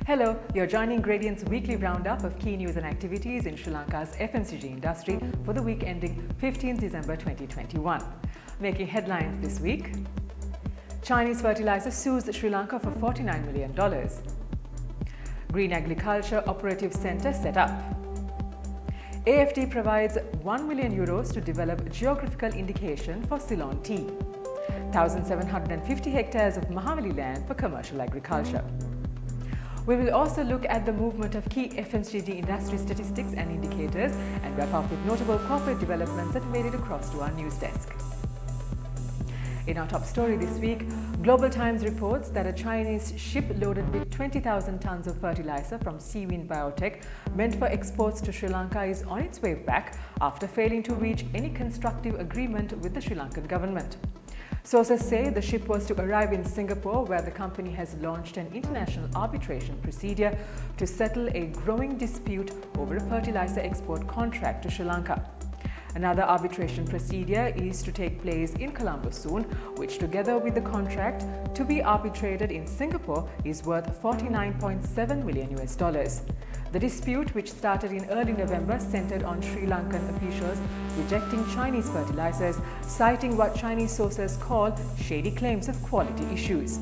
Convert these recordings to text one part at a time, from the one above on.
Hello, you're joining Gradient's weekly roundup of key news and activities in Sri Lanka's FMCG industry for the week ending 15th December 2021. Making headlines this week: Chinese fertiliser sues Sri Lanka for $49 million. Green Agriculture Operative Centre set up. AFD provides €1 million to develop geographical indication for Ceylon Tea. 1,750 hectares of Mahaweli land for commercial agriculture. We will also look at the movement of key FMCG industry statistics and indicators and wrap up with notable corporate developments that made it across to our news desk. In our top story this week, Global Times reports that a Chinese ship loaded with 20,000 tons of fertiliser from Seawind Biotech meant for exports to Sri Lanka is on its way back after failing to reach any constructive agreement with the Sri Lankan government. Sources say the ship was to arrive in Singapore, where the company has launched an international arbitration procedure to settle a growing dispute over a fertiliser export contract to Sri Lanka. Another arbitration procedure is to take place in Colombo soon, which together with the contract to be arbitrated in Singapore is worth $49.7 million. The dispute, which started in early November, centered on Sri Lankan officials rejecting Chinese fertilizers, citing what Chinese sources call shady claims of quality issues.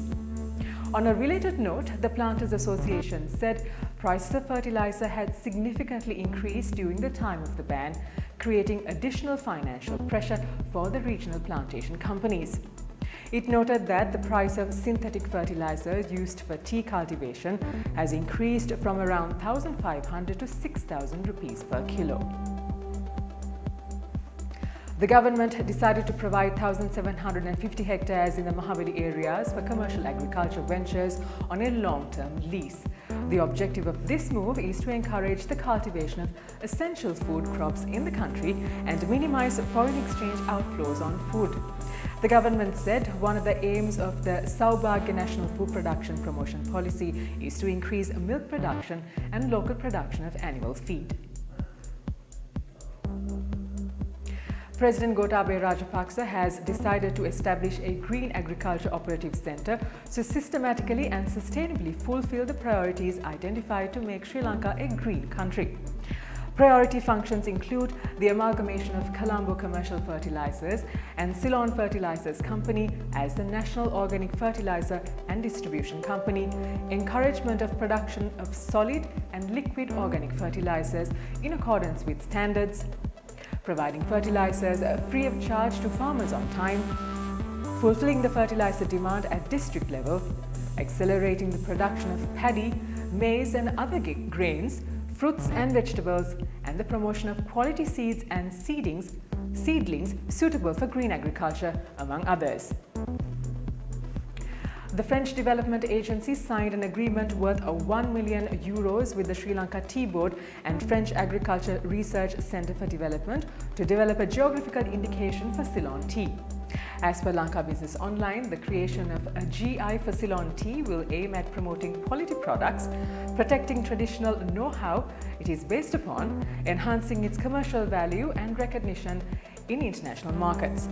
On a related note, the Planters Association said prices of fertilizer had significantly increased during the time of the ban, creating additional financial pressure for the regional plantation companies. It noted that the price of synthetic fertilizer used for tea cultivation has increased from around 1,500 to 6,000 rupees per kilo. The government decided to provide 1,750 hectares in the Mahaweli areas for commercial agriculture ventures on a long-term lease. The objective of this move is to encourage the cultivation of essential food crops in the country and minimize foreign exchange outflows on food. The government said one of the aims of the Saubhagya National Food Production Promotion Policy is to increase milk production and local production of animal feed. President Gotabaya Rajapaksa has decided to establish a Green Agriculture Operative Centre to systematically and sustainably fulfill the priorities identified to make Sri Lanka a green country. Priority functions include the amalgamation of Colombo Commercial Fertilisers and Ceylon Fertilisers Company as the national organic fertiliser and distribution company, encouragement of production of solid and liquid organic fertilisers in accordance with standards, providing fertilisers free of charge to farmers on time, fulfilling the fertiliser demand at district level, accelerating the production of paddy, maize and other grains, fruits and vegetables, and the promotion of quality seeds and seedlings suitable for green agriculture, among others. The French Development Agency signed an agreement worth €1 million with the Sri Lanka Tea Board and French Agriculture Research Centre for Development to develop a geographical indication for Ceylon tea. As per Lanka Business Online, the creation of a GI for Ceylon tea will aim at promoting quality products, protecting traditional know-how it is based upon, enhancing its commercial value and recognition in international markets.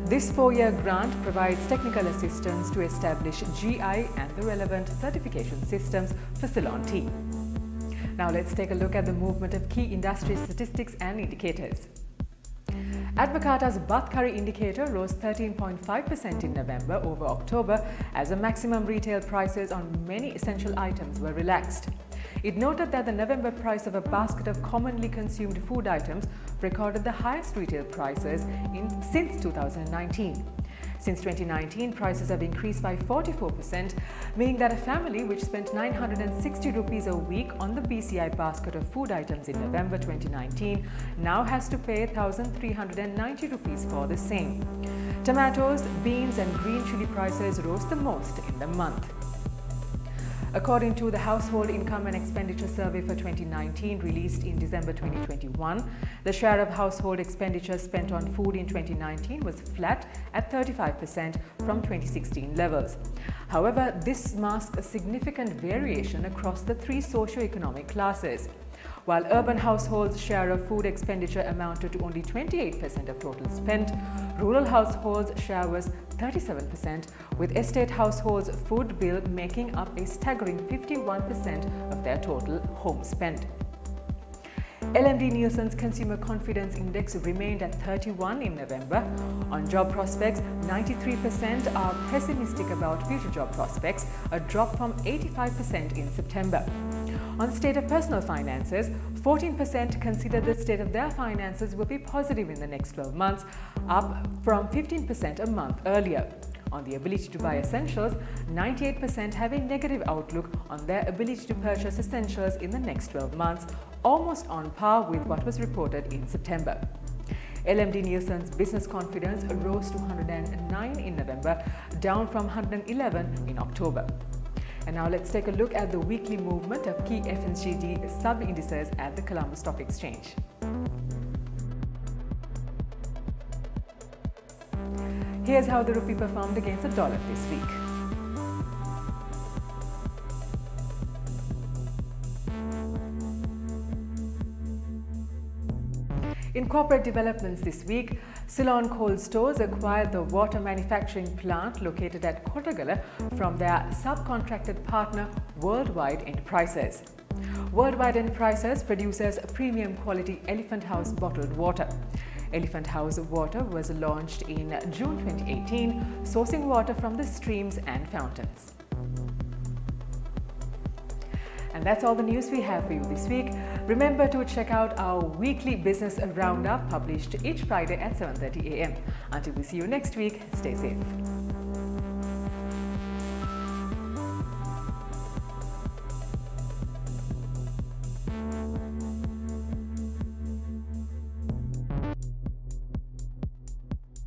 This 4-year grant provides technical assistance to establish GI and the relevant certification systems for Ceylon tea. Now let's take a look at the movement of key industry statistics and indicators. Advocata's Bath Curry indicator rose 13.5% in November over October as the maximum retail prices on many essential items were relaxed. It noted that the November price of a basket of commonly consumed food items recorded the highest retail prices since 2019. Since 2019, prices have increased by 44%, meaning that a family which spent 960 rupees a week on the BCI basket of food items in November 2019 now has to pay 1,390 rupees for the same. Tomatoes, beans and green chili prices rose the most in the month. According to the Household Income and Expenditure Survey for 2019 released in December 2021, the share of household expenditure spent on food in 2019 was flat at 35% from 2016 levels. However, this masks a significant variation across the three socio-economic classes. While urban households' share of food expenditure amounted to only 28% of total spend, rural households' share was 37%, with estate households' food bill making up a staggering 51% of their total home spend. LMD Nielsen's Consumer Confidence Index remained at 31 in November. On job prospects, 93% are pessimistic about future job prospects, a drop from 85% in September. On state of personal finances, 14% consider the state of their finances will be positive in the next 12 months, up from 15% a month earlier. On the ability to buy essentials, 98% have a negative outlook on their ability to purchase essentials in the next 12 months, almost on par with what was reported in September. LMD Nielsen's business confidence rose to 109 in November, down from 111 in October. And now let's take a look at the weekly movement of key FMCG sub-indices at the Colombo Stock Exchange. Here's how the rupee performed against the dollar this week. In corporate developments this week, Ceylon Cold Stores acquired the water manufacturing plant located at Kottagala from their subcontracted partner Worldwide Enterprises. Worldwide Enterprises produces premium quality Elephant House bottled water. Elephant House water was launched in June 2018, sourcing water from the streams and fountains. And that's all the news we have for you this week. Remember to check out our weekly business roundup published each Friday at 7:30 a.m. Until we see you next week, stay safe.